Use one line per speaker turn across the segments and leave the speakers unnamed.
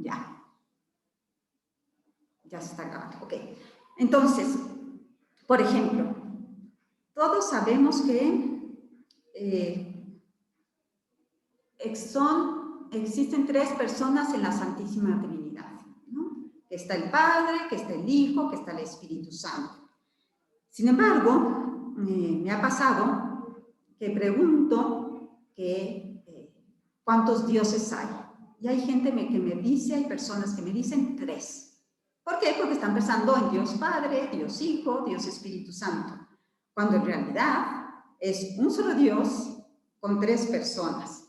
Ya. Ya se está acabando. Ok. Entonces, por ejemplo, todos sabemos que existen 3 personas en la Santísima Trinidad, ¿no? Que está el Padre, que está el Hijo, que está el Espíritu Santo. Sin embargo, me ha pasado que pregunto cuántos dioses hay. Y hay gente que me dice, hay personas que me dicen 3. ¿Por qué? Porque están pensando en Dios Padre, Dios Hijo, Dios Espíritu Santo. Cuando en realidad es un solo Dios con 3 personas,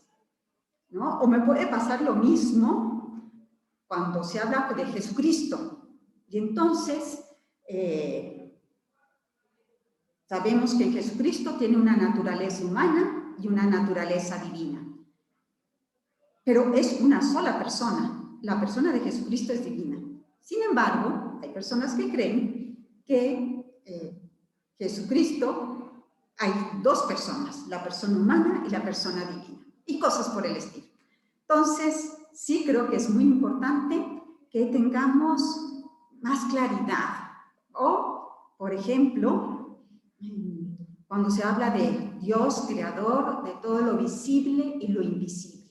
¿no? O me puede pasar lo mismo cuando se habla de Jesucristo. Y entonces sabemos que Jesucristo tiene una naturaleza humana y una naturaleza divina. Pero es una sola persona. La persona de Jesucristo es divina. Sin embargo, hay personas que creen que Jesucristo hay 2 personas, la persona humana y la persona divina, y cosas por el estilo. Entonces, sí creo que es muy importante que tengamos más claridad. O, por ejemplo, cuando se habla de Dios, creador de todo lo visible y lo invisible.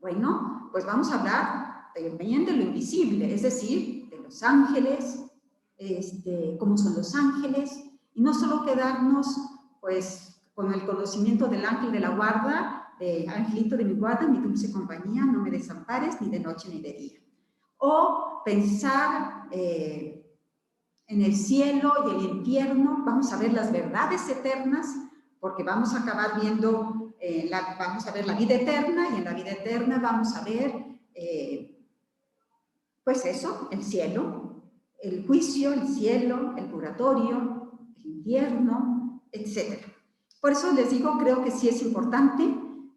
Bueno, pues vamos a hablar también de lo invisible, es decir, de los ángeles, cómo son los ángeles, y no solo quedarnos pues con el conocimiento del ángel de la guarda, de angelito de mi guarda, mi dulce compañía, no me desampares ni de noche ni de día. O pensar en el cielo y el infierno, vamos a ver las verdades eternas, porque vamos a acabar viendo, vamos a ver la vida eterna, y en la vida eterna vamos a ver, pues eso, el cielo, el juicio, el cielo, el purgatorio, el infierno, etc. Por eso les digo, creo que sí es importante,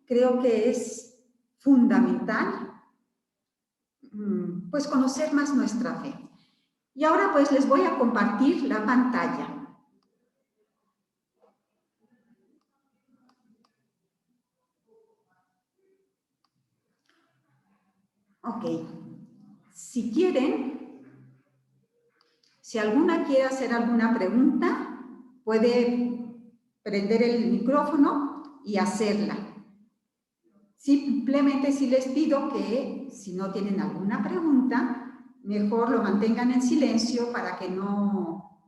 creo que es fundamental, pues conocer más nuestra fe. Y ahora pues les voy a compartir la pantalla. Ok. Si quieren, si alguna quiere hacer alguna pregunta, puede prender el micrófono y hacerla. Simplemente sí les pido que, si no tienen alguna pregunta, mejor lo mantengan en silencio para que no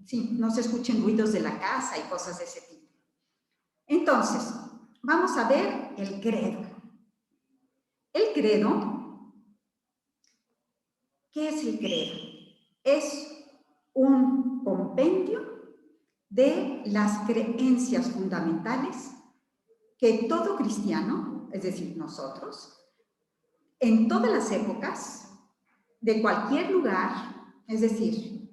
se escuchen ruidos de la casa y cosas de ese tipo. Entonces, vamos a ver el credo. El credo, ¿qué es el credo? Es un compendio de las creencias fundamentales que todo cristiano, es decir, nosotros, en todas las épocas, de cualquier lugar, es decir,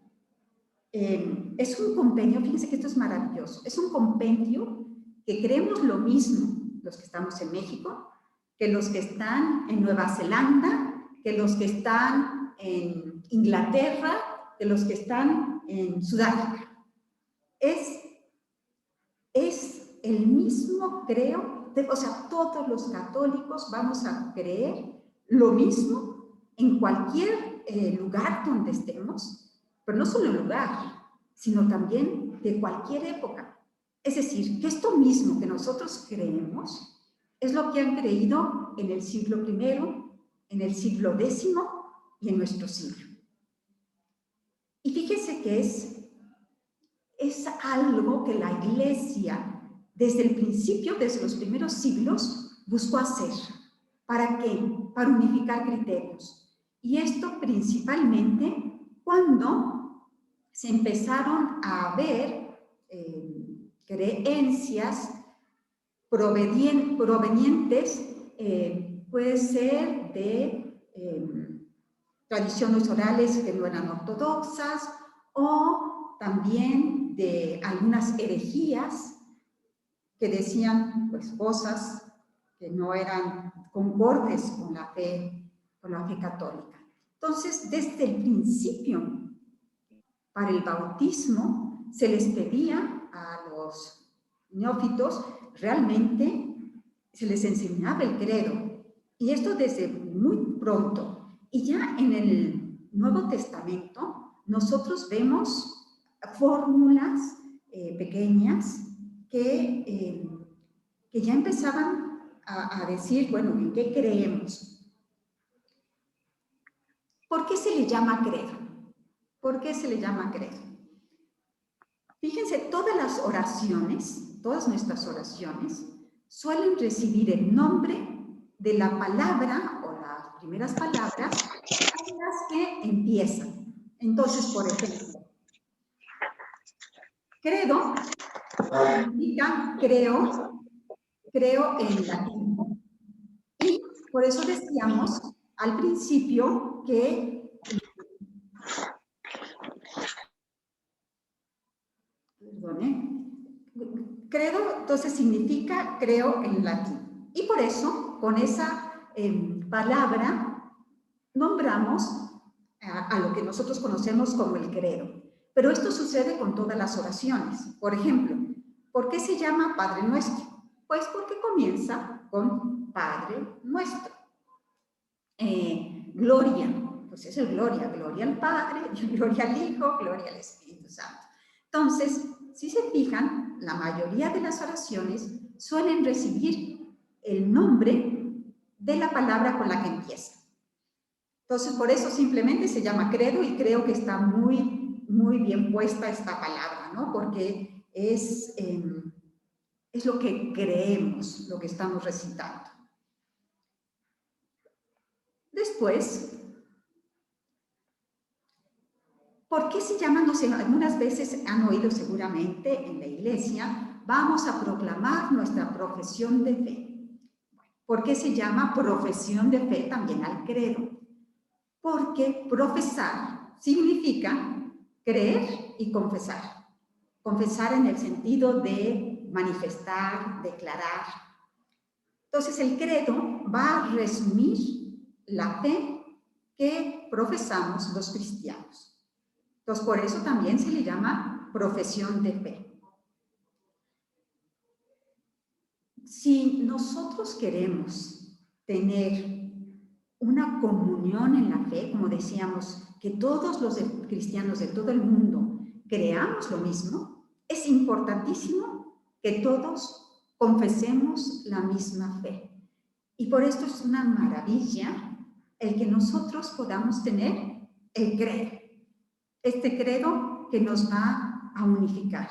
es un compendio, fíjense que esto es maravilloso, es un compendio que creemos lo mismo los que estamos en México, que los que están en Nueva Zelanda, que los que están en Inglaterra, que los que están en Sudáfrica. Es el mismo, creo, o sea, todos los católicos vamos a creer lo mismo en cualquier lugar donde estemos, pero no solo lugar, sino también de cualquier época. Es decir, que esto mismo que nosotros creemos es lo que han creído en el siglo I, en el siglo X y en nuestro siglo. Y fíjense que es algo que la Iglesia, desde el principio, desde los primeros siglos, buscó hacer. ¿Para qué? Para unificar criterios. Y esto principalmente cuando se empezaron a ver creencias provenientes, puede ser de tradiciones orales que no eran ortodoxas, o también de algunas herejías que decían pues cosas que no eran concordes con la fe católica. Entonces, desde el principio, para el bautismo se les pedía a los neófitos, realmente se les enseñaba el credo, y esto desde muy pronto. Y ya en el Nuevo Testamento nosotros vemos fórmulas pequeñas que ya empezaban a decir, bueno, ¿en qué creemos? ¿Por qué se le llama credo? ¿Por qué se le llama credo? Fíjense, todas las oraciones, todas nuestras oraciones, suelen recibir el nombre de la palabra o las primeras palabras con las que empiezan. Entonces, por ejemplo, credo significa creo en latín. Y por eso decíamos al principio que credo, entonces significa creo en latín. Y por eso, con esa palabra, nombramos a lo que nosotros conocemos como el credo. Pero esto sucede con todas las oraciones. Por ejemplo, ¿por qué se llama Padre Nuestro? Pues porque comienza con Padre Nuestro. Gloria, pues es el gloria al Padre, gloria al Hijo, gloria al Espíritu Santo. Entonces, si se fijan, la mayoría de las oraciones suelen recibir el nombre de la palabra con la que empieza. Entonces, por eso simplemente se llama credo y creo que está muy bien puesta esta palabra, ¿no? Porque es lo que creemos, lo que estamos recitando. Después, ¿por qué se llama? No sé, algunas veces han oído seguramente en la iglesia, vamos a proclamar nuestra profesión de fe. ¿Por qué se llama profesión de fe también al credo? Porque profesar significa creer y confesar. Confesar en el sentido de manifestar, declarar. Entonces el credo va a resumir la fe que profesamos los cristianos. Entonces, por eso también se le llama profesión de fe. Si nosotros queremos tener una comunión en la fe, como decíamos, que todos los cristianos de todo el mundo creamos lo mismo, es importantísimo que todos confesemos la misma fe. Y por esto es una maravilla el que nosotros podamos tener el credo. Este credo que nos va a unificar.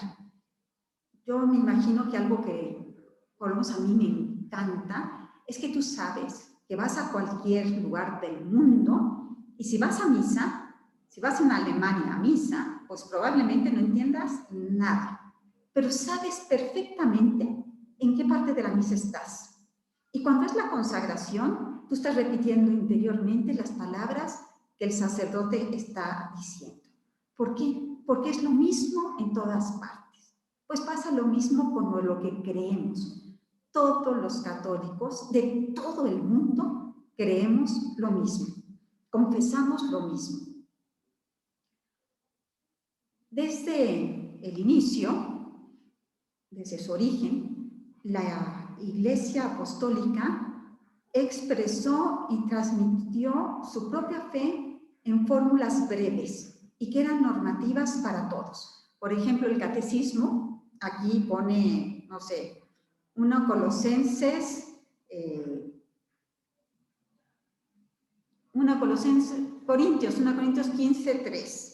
Yo me imagino que algo que, por lo menos a mí me encanta, es que tú sabes que vas a cualquier lugar del mundo y si vas a misa, si vas en Alemania a misa, pues probablemente no entiendas nada, pero sabes perfectamente en qué parte de la misa estás. Y cuando es la consagración, tú estás repitiendo interiormente las palabras que el sacerdote está diciendo. ¿Por qué? Porque es lo mismo en todas partes. Pues pasa lo mismo con lo que creemos. Todos los católicos de todo el mundo creemos lo mismo, confesamos lo mismo. Desde el inicio, desde su origen, la Iglesia Apostólica expresó y transmitió su propia fe en fórmulas breves y que eran normativas para todos. Por ejemplo, el catecismo, aquí pone, no sé, 1 Corintios 15:3.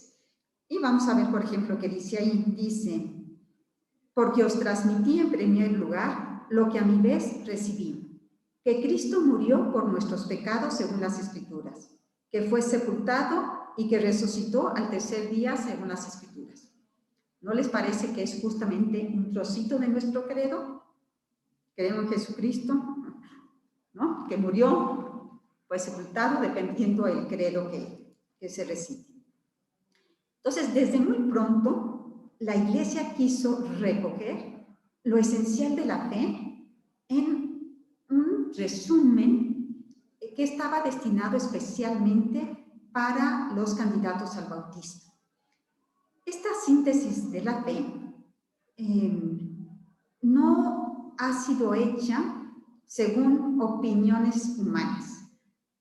Y vamos a ver, por ejemplo, qué dice ahí. Dice, porque os transmití en primer lugar lo que a mi vez recibí, que Cristo murió por nuestros pecados según las Escrituras, que fue sepultado y que resucitó al tercer día según las Escrituras. ¿No les parece que es justamente un trocito de nuestro credo? Creemos en Jesucristo, ¿no? Que murió, fue sepultado, dependiendo del credo que se recite. Entonces, desde muy pronto, la Iglesia quiso recoger lo esencial de la fe en un resumen que estaba destinado especialmente para los candidatos al bautismo. Esta síntesis de la fe no ha sido hecha según opiniones humanas,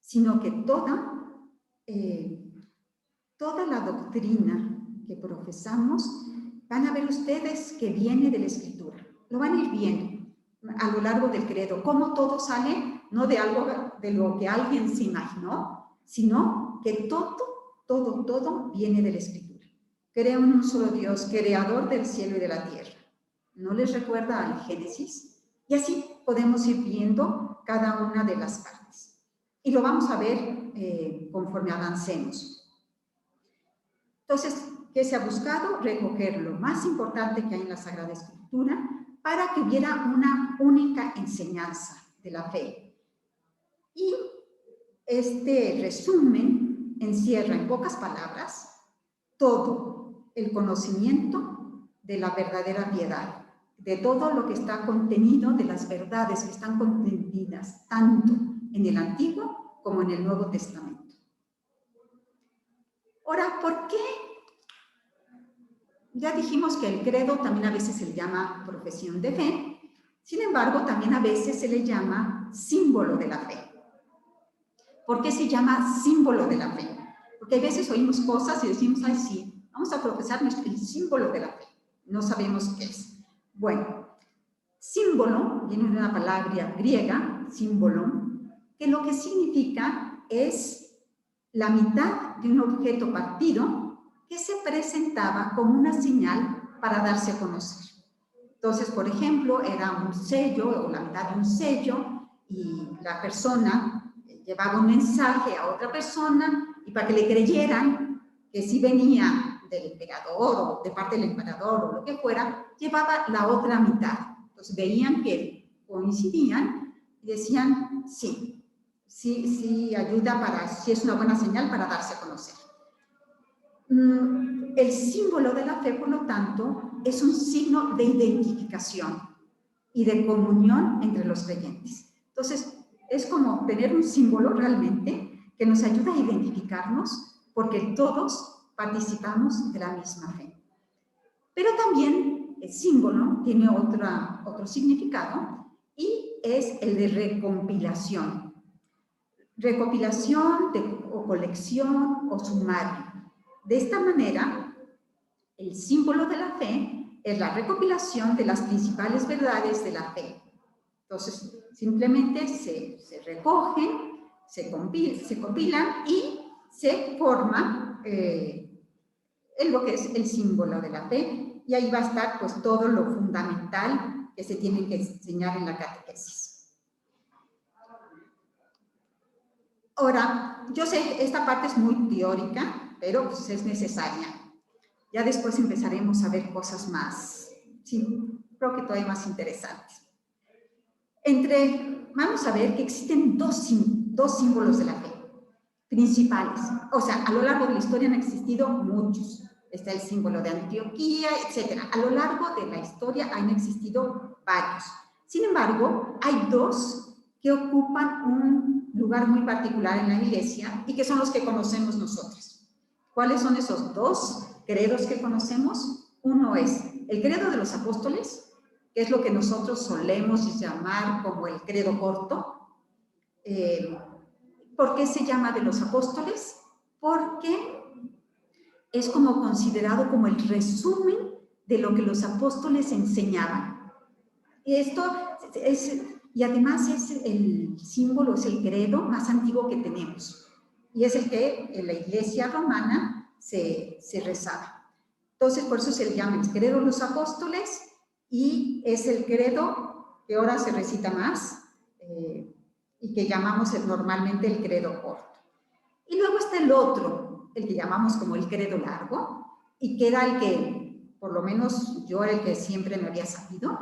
sino que toda toda la doctrina que profesamos, van a ver ustedes que viene de la Escritura. Lo van a ir viendo a lo largo del credo, cómo todo sale, no de algo de lo que alguien se imaginó, sino que todo viene de la Escritura. Creo en un solo Dios, creador del cielo y de la tierra. ¿No les recuerda al Génesis? Y así podemos ir viendo cada una de las partes. Y lo vamos a ver conforme avancemos. Entonces, ¿qué se ha buscado? Recoger lo más importante que hay en la Sagrada Escritura para que hubiera una única enseñanza de la fe. Y este resumen encierra en pocas palabras todo el conocimiento de la verdadera piedad, de todo lo que está contenido, de las verdades que están contenidas tanto en el Antiguo como en el Nuevo Testamento. Ahora, ¿por qué? Ya dijimos que el credo también a veces se le llama profesión de fe, sin embargo, también a veces se le llama símbolo de la fe. ¿Por qué se llama símbolo de la fe? Porque a veces oímos cosas y decimos, ay, sí, vamos a profesar el símbolo de la fe. No sabemos qué es. Bueno, símbolo viene de una palabra griega, símbolo, que lo que significa es la mitad de un objeto partido que se presentaba como una señal para darse a conocer. Entonces, por ejemplo, era un sello o la mitad de un sello y la persona llevaba un mensaje a otra persona y para que le creyeran que sí venía del emperador o de parte del emperador o lo que fuera, llevaba la otra mitad. Entonces veían que coincidían y decían sí, ayuda para, sí es una buena señal para darse a conocer. El símbolo de la fe, por lo tanto, es un signo de identificación y de comunión entre los creyentes. Entonces, es como tener un símbolo realmente que nos ayuda a identificarnos porque todos participamos de la misma fe. Pero también el símbolo tiene otro significado y es el de recompilación. Recopilación o colección o sumario. De esta manera, el símbolo de la fe es la recopilación de las principales verdades de la fe. Entonces, simplemente se recogen, se compilan y se forma en lo que es el símbolo de la fe. Y ahí va a estar pues todo lo fundamental que se tiene que enseñar en la catequesis. Ahora, yo sé, esta parte es muy teórica, pero pues es necesaria. Ya después empezaremos a ver cosas más, sí, creo que todavía más interesantes. Vamos a ver que existen dos símbolos de la fe principales. O sea, a lo largo de la historia han existido muchos. Está el símbolo de Antioquía, etc. A lo largo de la historia han existido varios. Sin embargo, hay dos que ocupan un lugar muy particular en la Iglesia y que son los que conocemos nosotros. ¿Cuáles son esos dos credos que conocemos? Uno es el credo de los apóstoles, que es lo que nosotros solemos llamar como el credo corto. ¿Por qué se llama de los apóstoles? Porque es como considerado como el resumen de lo que los apóstoles enseñaban. Y además es el símbolo, es el credo más antiguo que tenemos. Y es el que en la Iglesia romana se rezaba. Entonces, por eso se le llama el credo de los apóstoles y es el credo que ahora se recita más y que llamamos normalmente el credo corto. Y luego está el otro, el que llamamos como el credo largo, y que era el que, por lo menos yo era el que siempre me había sabido,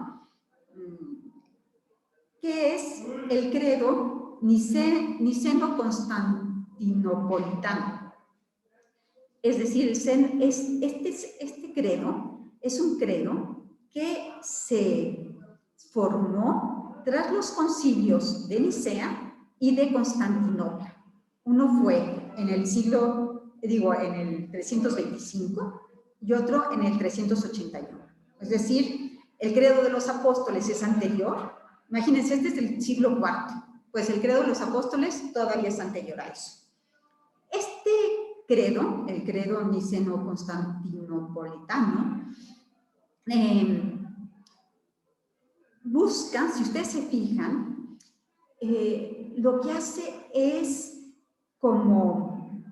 que es el credo niceno-constantinopolitano. Es decir, este credo es un credo que se formó tras los concilios de Nicea y de Constantinopla. Uno fue en el en el 325 y otro en el 381. Es decir, el credo de los apóstoles es anterior. Imagínense, este es del siglo IV. Pues el credo de los apóstoles todavía es anterior a eso. Este credo, el credo niceno-constantinopolitano, busca, si ustedes se fijan, lo que hace es como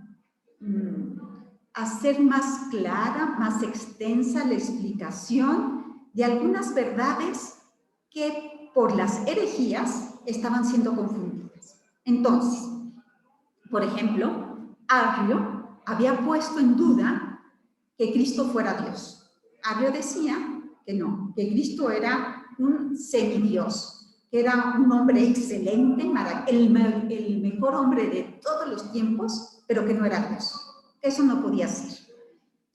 hacer más clara, más extensa la explicación de algunas verdades que por las herejías estaban siendo confundidas. Entonces, por ejemplo, Arrio había puesto en duda que Cristo fuera Dios. Arrio decía que no, que Cristo era un semidios, que era un hombre excelente, el mejor hombre de todos los tiempos, pero que no era Dios. Eso no podía ser.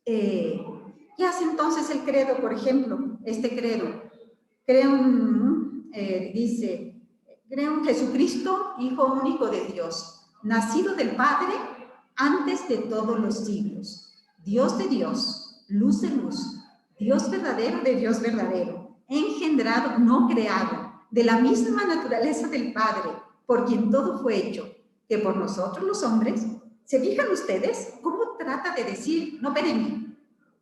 ¿Qué hace entonces el credo, por ejemplo? Este credo dice, creo en Jesucristo, Hijo único de Dios, nacido del Padre antes de todos los siglos, Dios de Dios, luz de luz, Dios verdadero de Dios verdadero, engendrado, no creado, de la misma naturaleza del Padre, por quien todo fue hecho, que por nosotros los hombres. ¿Se fijan ustedes cómo trata de decir, no, espérenme,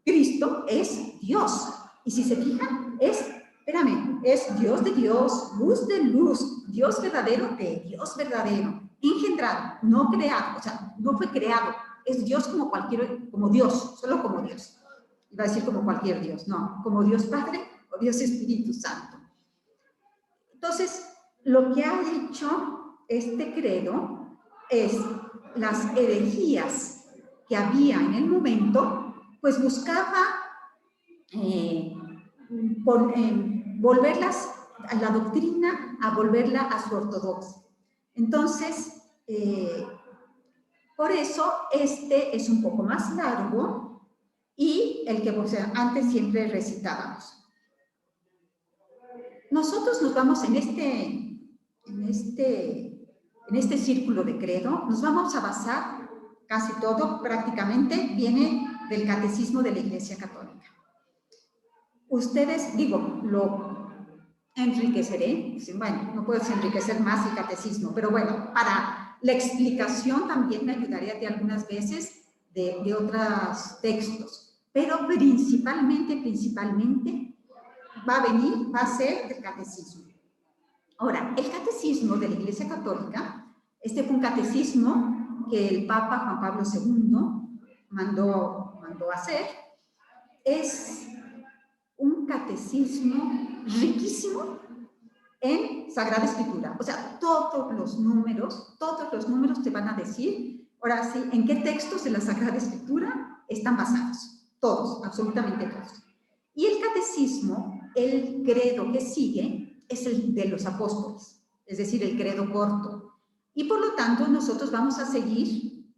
Cristo es Dios? Y si se fijan, es Dios de Dios, luz de luz, Dios verdadero de Dios verdadero, engendrado, no creado, o sea, no fue creado, es Dios como Dios, solo como Dios. Iba a decir como cualquier Dios, no, como Dios Padre o Dios Espíritu Santo. Entonces, lo que ha hecho este credo es las herejías que había en el momento, pues buscaba volverlas a la doctrina, a volverla a su ortodoxia. Entonces, por eso este es un poco más largo y el que antes siempre recitábamos. Nosotros nos vamos en este círculo de credo, nos vamos a basar, casi todo prácticamente viene del Catecismo de la Iglesia Católica. Ustedes, lo enriqueceré, bueno, no puedo enriquecer más el catecismo, pero bueno, para la explicación también me ayudaría de algunas veces de otros textos, pero principalmente va a ser del catecismo. Ahora, el catecismo de la Iglesia Católica, este fue un catecismo que el Papa Juan Pablo II mandó a hacer, es un catecismo riquísimo en Sagrada Escritura. O sea, todos los números te van a decir, ahora sí, en qué textos de la Sagrada Escritura están basados. Todos, absolutamente todos. Y el catecismo, el credo que sigue, es el de los apóstoles, es decir, el credo corto. Y por lo tanto, nosotros vamos a seguir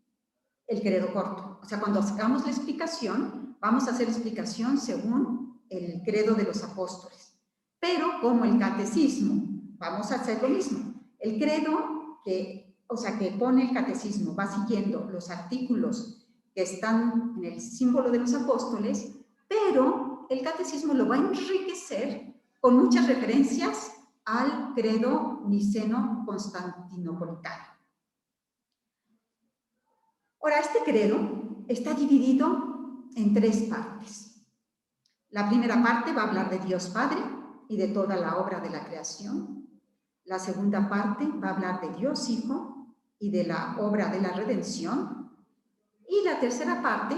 el credo corto. O sea, cuando hagamos la explicación, vamos a hacer explicación según el credo de los apóstoles. Pero como el catecismo, vamos a hacer lo mismo. El credo que pone el catecismo, va siguiendo los artículos que están en el símbolo de los apóstoles, pero el catecismo lo va a enriquecer con muchas referencias al credo niceno-constantinopolitano. Ahora, este credo está dividido en 3 partes. La primera parte va a hablar de Dios Padre y de toda la obra de la creación. La segunda parte va a hablar de Dios Hijo y de la obra de la redención. Y la tercera parte,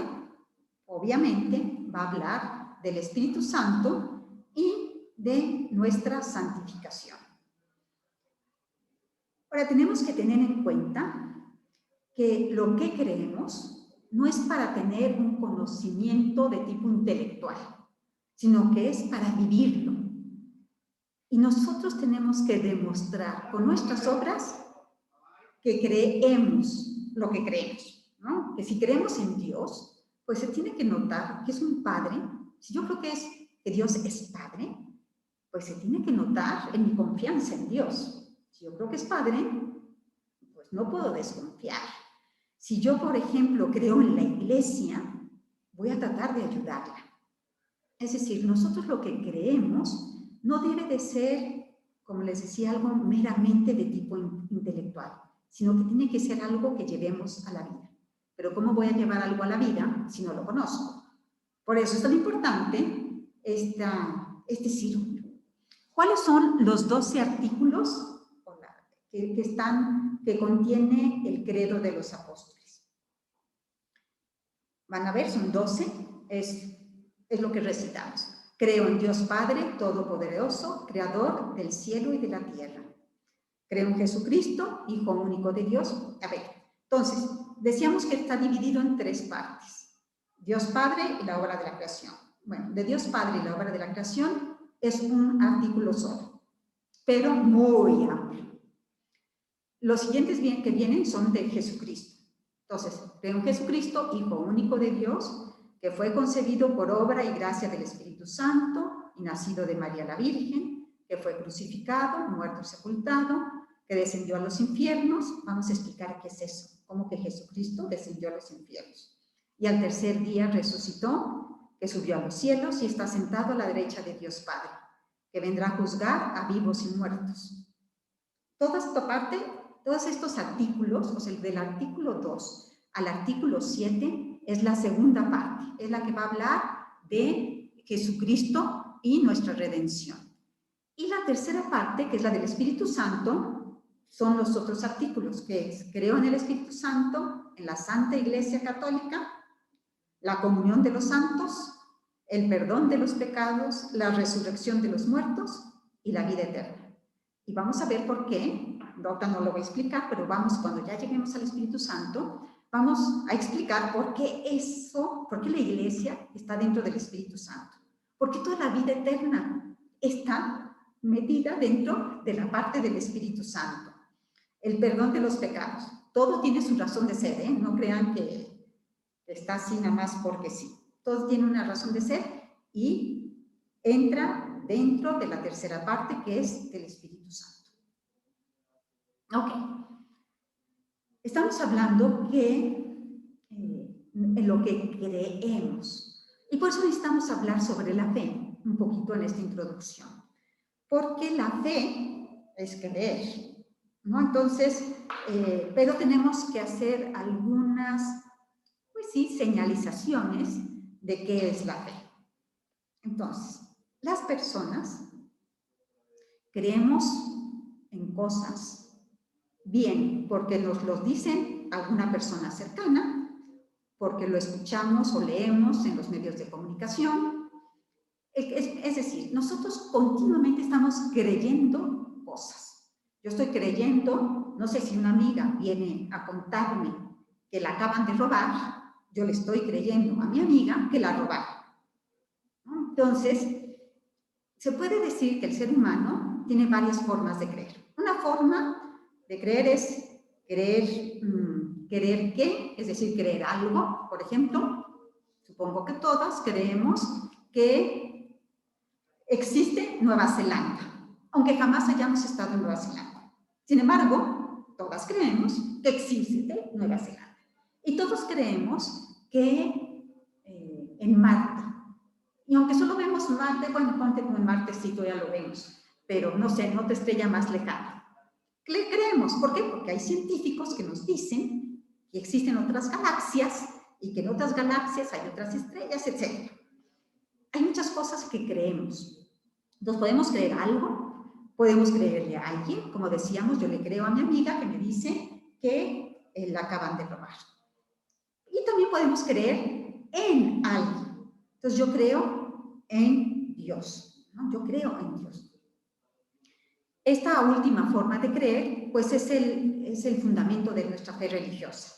obviamente, va a hablar del Espíritu Santo y de nuestra santificación. Ahora, tenemos que tener en cuenta que lo que creemos no es para tener un conocimiento de tipo intelectual, sino que es para vivirlo. Y nosotros tenemos que demostrar con nuestras obras que creemos lo que creemos, ¿no? Que si creemos en Dios, pues se tiene que notar que es un Padre. Si yo creo que Dios es Padre, pues se tiene que notar en mi confianza en Dios. Si yo creo que es Padre, pues no puedo desconfiar. Si yo, por ejemplo, creo en la Iglesia, voy a tratar de ayudarla. Es decir, nosotros lo que creemos no debe de ser, como les decía, algo meramente de tipo intelectual, sino que tiene que ser algo que llevemos a la vida. pero ¿cómo voy a llevar algo a la vida si no lo conozco? Por eso es tan importante este círculo. ¿Cuáles son los 12 artículos que contiene el credo de los apóstoles? Van a ver, son 12, es lo que recitamos. Creo en Dios Padre Todopoderoso, Creador del cielo y de la tierra. Creo en Jesucristo, Hijo único de Dios. A ver, entonces, decíamos que está dividido en 3 partes. Dios Padre y la obra de la creación. Bueno, de Dios Padre y la obra de la creación es un artículo solo, pero muy amplio. Los siguientes que vienen son de Jesucristo. Entonces, creo en Jesucristo, Hijo único de Dios, que fue concebido por obra y gracia del Espíritu Santo y nacido de María la Virgen, que fue crucificado, muerto y sepultado, que descendió a los infiernos. Vamos a explicar qué es eso, cómo que Jesucristo descendió a los infiernos. Y al tercer día resucitó, que subió a los cielos y está sentado a la derecha de Dios Padre, que vendrá a juzgar a vivos y muertos. Toda esta parte, todos estos artículos, o sea, del artículo 2 al artículo 7, es la segunda parte, es la que va a hablar de Jesucristo y nuestra redención. Y la tercera parte, que es la del Espíritu Santo, son los otros artículos, que es: creo en el Espíritu Santo, en la Santa Iglesia Católica, la comunión de los santos, el perdón de los pecados, la resurrección de los muertos y la vida eterna. Y vamos a ver por qué. Ahorita no lo voy a explicar, pero cuando ya lleguemos al Espíritu Santo, vamos a explicar por qué la Iglesia está dentro del Espíritu Santo. Porque toda la vida eterna está metida dentro de la parte del Espíritu Santo. El perdón de los pecados. Todo tiene su razón de ser, ¿eh? No crean que está así nada más porque sí. Todo tiene una razón de ser y entra dentro de la tercera parte, que es del Espíritu Santo. Ok. Estamos hablando en lo que creemos. Y por eso necesitamos hablar sobre la fe un poquito en esta introducción. Porque la fe es creer, ¿no? Entonces, pero tenemos que hacer algunas, pues sí, señalizaciones de qué es la fe. Entonces, las personas creemos en cosas bien porque nos lo dicen alguna persona cercana, porque lo escuchamos o leemos en los medios de comunicación. Es decir, nosotros continuamente estamos creyendo cosas. Yo estoy creyendo, no sé, si una amiga viene a contarme que la acaban de robar, yo le estoy creyendo a mi amiga que la robaron, ¿no? Entonces, se puede decir que el ser humano tiene varias formas de creer. Una forma de creer es creer qué, es decir, creer algo. Por ejemplo, supongo que todos creemos que existe Nueva Zelanda, aunque jamás hayamos estado en Nueva Zelanda. Sin embargo, todas creemos que existe Nueva Zelanda. Y todos creemos que en Marte. Y aunque solo vemos Marte, bueno, ponte como en Martecito, ya lo vemos, pero no sé, en otra estrella más lejana. ¿Le creemos? ¿Por qué? Porque hay científicos que nos dicen que existen otras galaxias y que en otras galaxias hay otras estrellas, etc. Hay muchas cosas que creemos. Entonces, podemos creer algo, podemos creerle a alguien, como decíamos, yo le creo a mi amiga que me dice que la acaban de robar. Y también podemos creer en alguien. Entonces, yo creo en Dios, ¿no? Yo creo en Dios. Esta última forma de creer, pues es el fundamento de nuestra fe religiosa,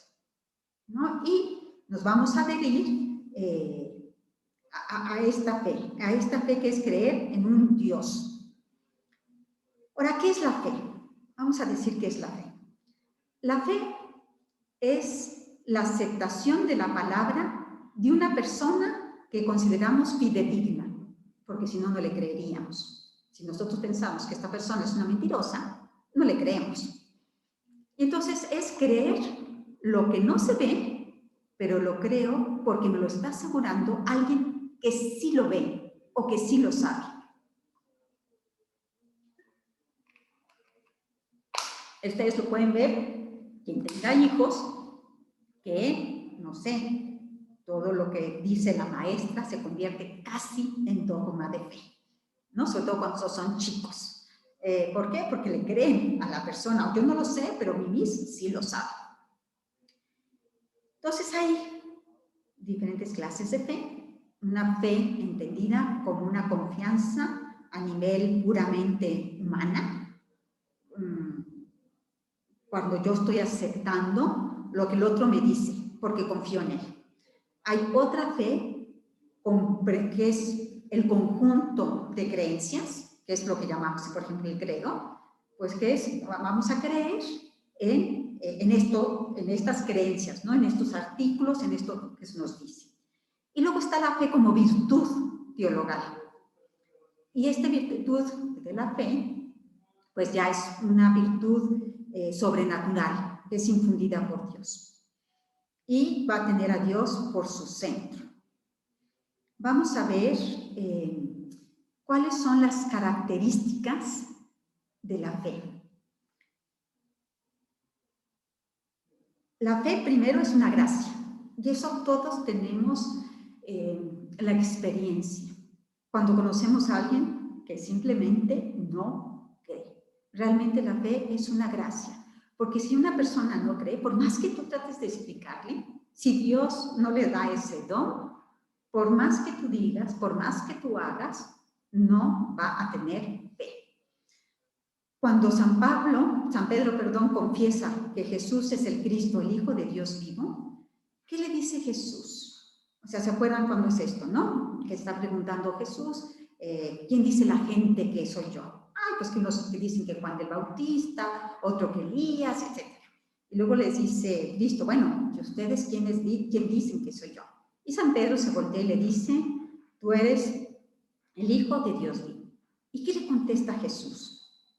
¿no? Y nos vamos a adherir a esta fe que es creer en un Dios. Ahora, ¿qué es la fe? Vamos a decir qué es la fe. La fe es la aceptación de la palabra de una persona que consideramos fidedigna, porque si no, no le creeríamos. Si nosotros pensamos que esta persona es una mentirosa, no le creemos. Y entonces es creer lo que no se ve, pero lo creo porque me lo está asegurando alguien que sí lo ve o que sí lo sabe. Ustedes lo pueden ver, quien tenga hijos, que no sé, todo lo que dice la maestra se convierte casi en dogma de fe, ¿no? Sobre todo cuando son chicos. ¿Por qué? Porque le creen a la persona. Yo no lo sé, pero mi Miss sí lo sabe. Entonces hay diferentes clases de fe. Una fe entendida como una confianza a nivel puramente humana. Cuando yo estoy aceptando lo que el otro me dice, porque confío en él. Hay otra fe que es el conjunto de creencias, que es lo que llamamos, por ejemplo, el credo, pues que es, vamos a creer en esto, en estas creencias, ¿no? En estos artículos, en esto que se nos dice. Y luego está la fe como virtud teologal. Y esta virtud de la fe, pues ya es una virtud sobrenatural, que es infundida por Dios. Y va a tener a Dios por su centro. Vamos a ver cuáles son las características de la fe. La fe primero es una gracia, y eso todos tenemos la experiencia. Cuando conocemos a alguien que simplemente no cree. Realmente la fe es una gracia, porque si una persona no cree, por más que tú trates de explicarle, si Dios no le da ese don, por más que tú digas, por más que tú hagas, no va a tener fe. Cuando San Pedro, confiesa que Jesús es el Cristo, el Hijo de Dios vivo, ¿qué le dice Jesús? O sea, ¿se acuerdan cuando es esto, no? Que está preguntando Jesús, ¿quién dice la gente que soy yo? Ay, pues que unos que dicen que Juan el Bautista, otro que Elías, etc. Y luego les dice, listo, bueno, ¿y ustedes quién dicen que soy yo? Y San Pedro se voltea y le dice, tú eres el Hijo de Dios vivo. ¿Y qué le contesta Jesús?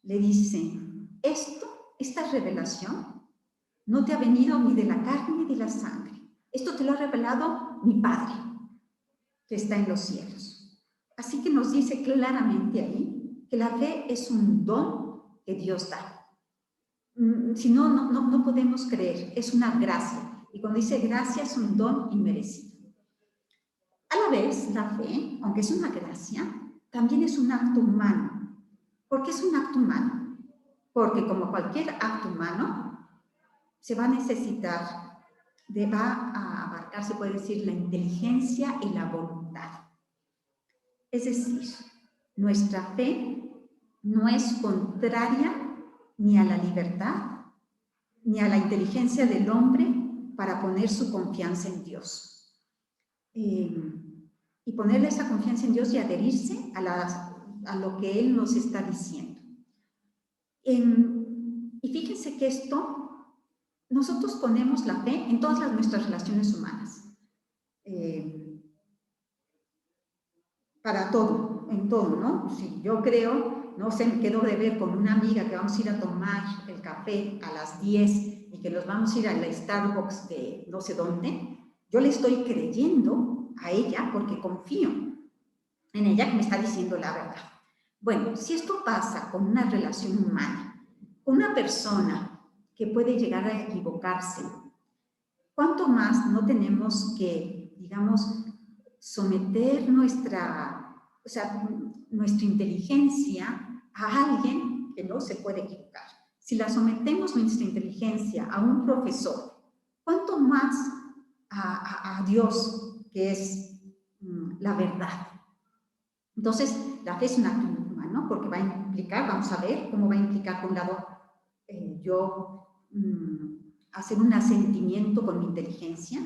Le dice, esta revelación no te ha venido ni de la carne ni de la sangre. Esto te lo ha revelado mi Padre, que está en los cielos. Así que nos dice claramente ahí que la fe es un don que Dios da. Si no, no podemos creer, es una gracia. Y cuando dice gracia es un don inmerecido. A la vez, la fe, aunque es una gracia, también es un acto humano. ¿Por qué es un acto humano? Porque como cualquier acto humano, se va a necesitar, va a abarcar, se puede decir, la inteligencia y la voluntad. Es decir, nuestra fe no es contraria ni a la libertad, ni a la inteligencia del hombre para poner su confianza en Dios. Y ponerle esa confianza en Dios y adherirse a lo que Él nos está diciendo. Y fíjense que nosotros ponemos la fe en todas nuestras relaciones humanas. Para todo, en todo, ¿no? Si yo creo, no sé, me quedo de ver con una amiga que vamos a ir a tomar el café a las 10 y que nos vamos a ir a la Starbucks de no sé dónde, yo le estoy creyendo a ella porque confío en ella que me está diciendo la verdad. Bueno, si esto pasa con una relación humana, con una persona que puede llegar a equivocarse, ¿cuánto más no tenemos que, digamos, someter nuestra inteligencia a alguien que no se puede equivocar? Si la sometemos nuestra inteligencia a un profesor, ¿cuánto más a Dios, que es la verdad? Entonces, la fe es un acto humano porque va a implicar, vamos a ver cómo va a implicar, por un lado, yo hacer un asentimiento con mi inteligencia,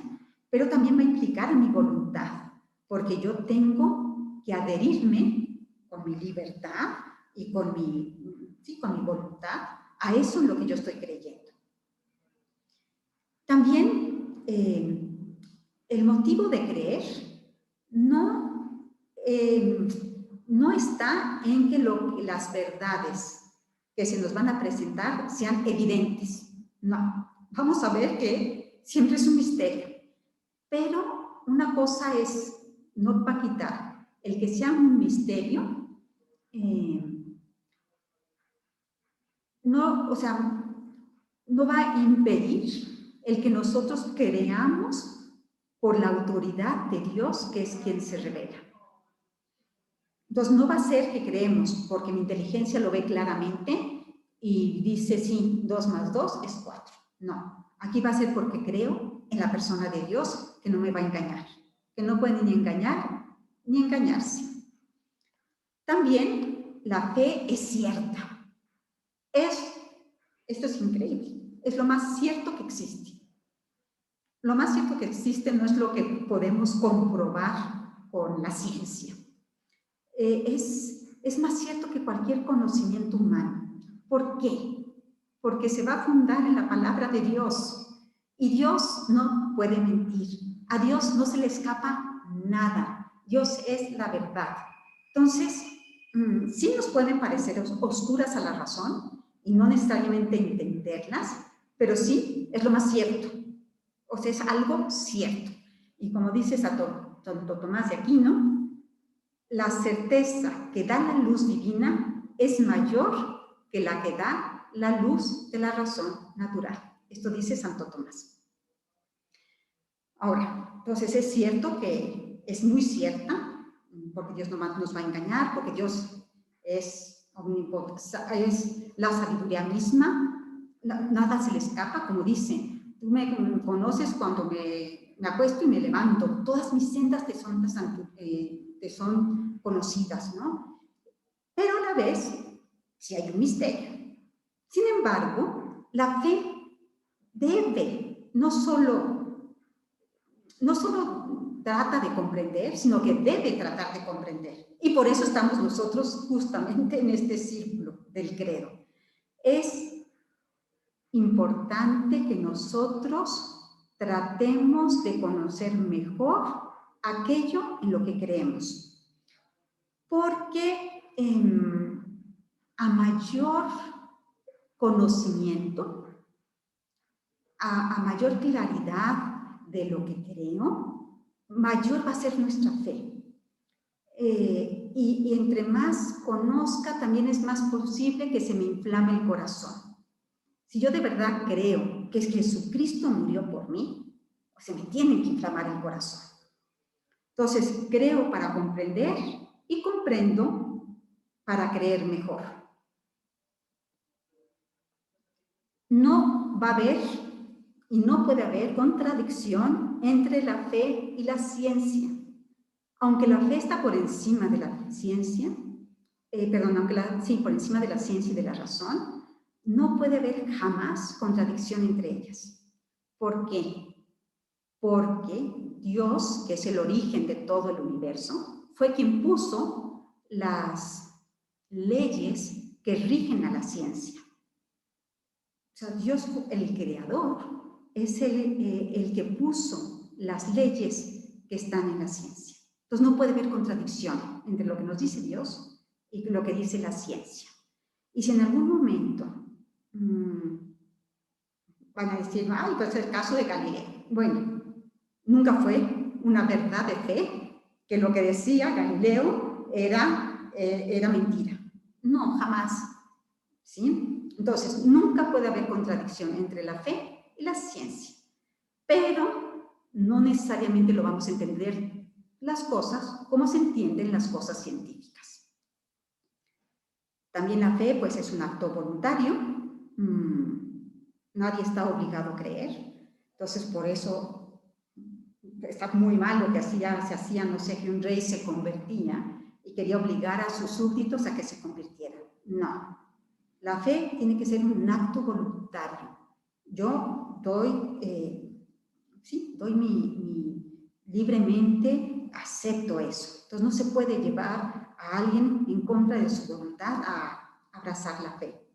pero también va a implicar mi voluntad, porque yo tengo que adherirme con mi libertad y con mi voluntad a eso en lo que yo estoy creyendo. También el motivo de creer no está en que las verdades que se nos van a presentar sean evidentes. No, vamos a ver que siempre es un misterio. Pero una cosa es, no va a quitar el que sea un misterio, no va a impedir el que nosotros creamos por la autoridad de Dios, que es quien se revela. Entonces, no va a ser que creemos porque mi inteligencia lo ve claramente y dice, sí, 2 más 2 es 4. No, aquí va a ser porque creo en la persona de Dios, que no me va a engañar, que no puede ni engañar ni engañarse. También la fe es cierta. Esto es increíble, es lo más cierto que existe. Lo más cierto que existe no es lo que podemos comprobar con la ciencia. Es más cierto que cualquier conocimiento humano. ¿Por qué? Porque se va a fundar en la palabra de Dios. Y Dios no puede mentir. A Dios no se le escapa nada. Dios es la verdad. Entonces, sí nos pueden parecer oscuras a la razón y no necesariamente entenderlas, pero sí es lo más cierto. O sea, es algo cierto. Y como dice Santo Tomás de Aquino, la certeza que da la luz divina es mayor que la que da la luz de la razón natural. Esto dice Santo Tomás. Ahora, entonces es cierto que es muy cierta, porque Dios no nos va a engañar, porque Dios es la sabiduría misma, nada se le escapa, como dice. Tú me conoces cuando me acuesto y me levanto. Todas mis sendas te son conocidas, ¿no? Pero a la vez, sí hay un misterio. Sin embargo, la fe debe, no solo trata de comprender, sino que debe tratar de comprender. Y por eso estamos nosotros justamente en este círculo del credo. Es importante que nosotros tratemos de conocer mejor aquello en lo que creemos, porque a mayor conocimiento, a mayor claridad de lo que creo, mayor va a ser nuestra fe. Y entre más conozca, también es más posible que se me inflame el corazón. Si yo de verdad creo que Jesucristo murió por mí, se me tiene que inflamar el corazón. Entonces, creo para comprender y comprendo para creer mejor. No va a haber y no puede haber contradicción entre la fe y la ciencia. Aunque la fe está por encima de la ciencia, por encima de la ciencia y de la razón, no puede haber jamás contradicción entre ellas. ¿Por qué? Porque Dios, que es el origen de todo el universo, fue quien puso las leyes que rigen a la ciencia. O sea, Dios, el creador, es el que puso las leyes que están en la ciencia. Entonces no puede haber contradicción entre lo que nos dice Dios y lo que dice la ciencia. Y si en algún momento van a decir, ay, pues el caso de Galileo. Bueno, nunca fue una verdad de fe que lo que decía Galileo era mentira. No, jamás. ¿Sí? Entonces, nunca puede haber contradicción entre la fe y la ciencia. Pero no necesariamente lo vamos a entender las cosas como se entienden las cosas científicas. También la fe, pues, es un acto voluntario. Nadie está obligado a creer. Entonces, por eso está muy mal lo que se hacía, no sé, que un rey se convertía y quería obligar a sus súbditos a que se convirtieran. No. La fe tiene que ser un acto voluntario. Yo libremente acepto eso. Entonces no se puede llevar a alguien en contra de su voluntad a abrazar la fe.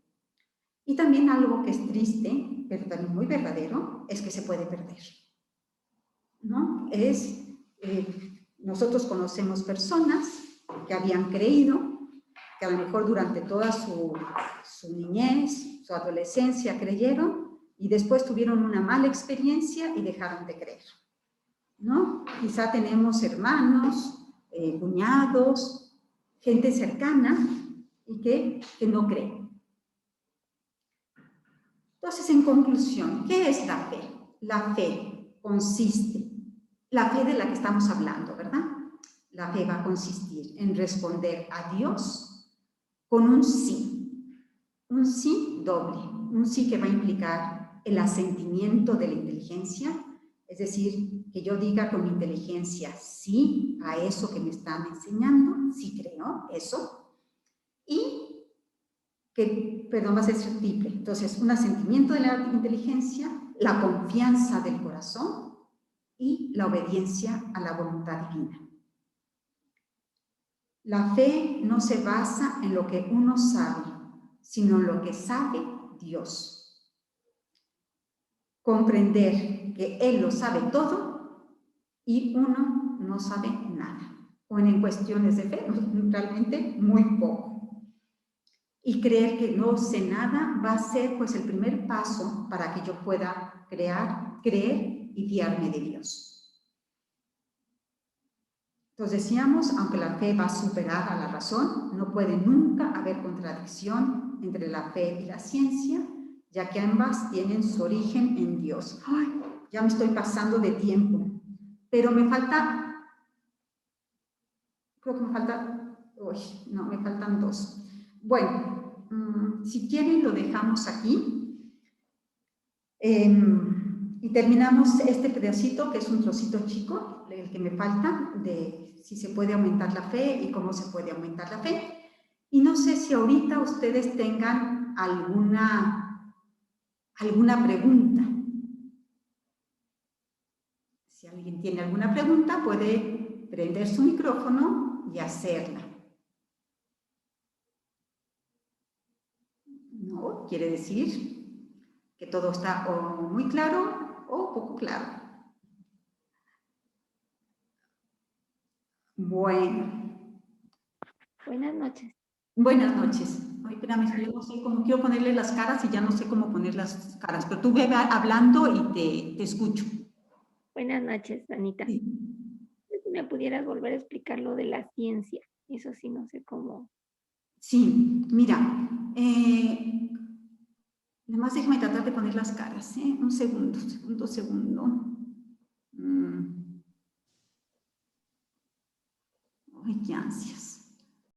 Y también algo que es triste, pero también muy verdadero, es que se puede perder, ¿no? Nosotros conocemos personas que habían creído, que a lo mejor durante toda su niñez, su adolescencia creyeron y después tuvieron una mala experiencia y dejaron de creer, ¿no? Quizá tenemos hermanos, cuñados, gente cercana y que no cree. Entonces, en conclusión, ¿qué es la fe? La fe consiste la fe de la que estamos hablando, ¿verdad? La fe va a consistir en responder a Dios con un sí doble, un sí que va a implicar el asentimiento de la inteligencia, es decir, que yo diga con mi inteligencia sí a eso que me están enseñando, sí creo eso, y que, perdón, va a ser triple. Entonces, un asentimiento de la inteligencia, la confianza del corazón y la obediencia a la voluntad divina. La fe no se basa en lo que uno sabe, sino en lo que sabe Dios. Comprender que Él lo sabe todo y uno no sabe nada. O en cuestiones de fe, realmente muy poco. Y creer que no sé nada va a ser pues el primer paso para que yo pueda creer y fiarme de Dios. Entonces decíamos, aunque la fe va a superar a la razón, no puede nunca haber contradicción entre la fe y la ciencia, ya que ambas tienen su origen en Dios. ¡Ay! Ya me estoy pasando de tiempo, pero me falta, creo que me falta, uy, no, me faltan dos. Bueno, si quieren lo dejamos aquí. Y terminamos este pedacito, que es un trocito chico, el que me falta, de si se puede aumentar la fe y cómo se puede aumentar la fe. Y no sé si ahorita ustedes tengan alguna pregunta. Si alguien tiene alguna pregunta, puede prender su micrófono y hacerla. ¿No? Quiere decir que todo está o muy claro o poco claro. Bueno.
Buenas noches.
Buenas noches. Ay, espérame, yo no sé cómo quiero ponerle las caras y ya no sé cómo poner las caras, pero tú ve hablando y te escucho.
Buenas noches, Anita.
Sí.
Si me pudieras volver a explicar lo de la ciencia. Eso sí, no sé cómo.
Sí, mira, nada más déjame tratar de poner las caras, ¿eh? Un segundo. Ay, qué ansias.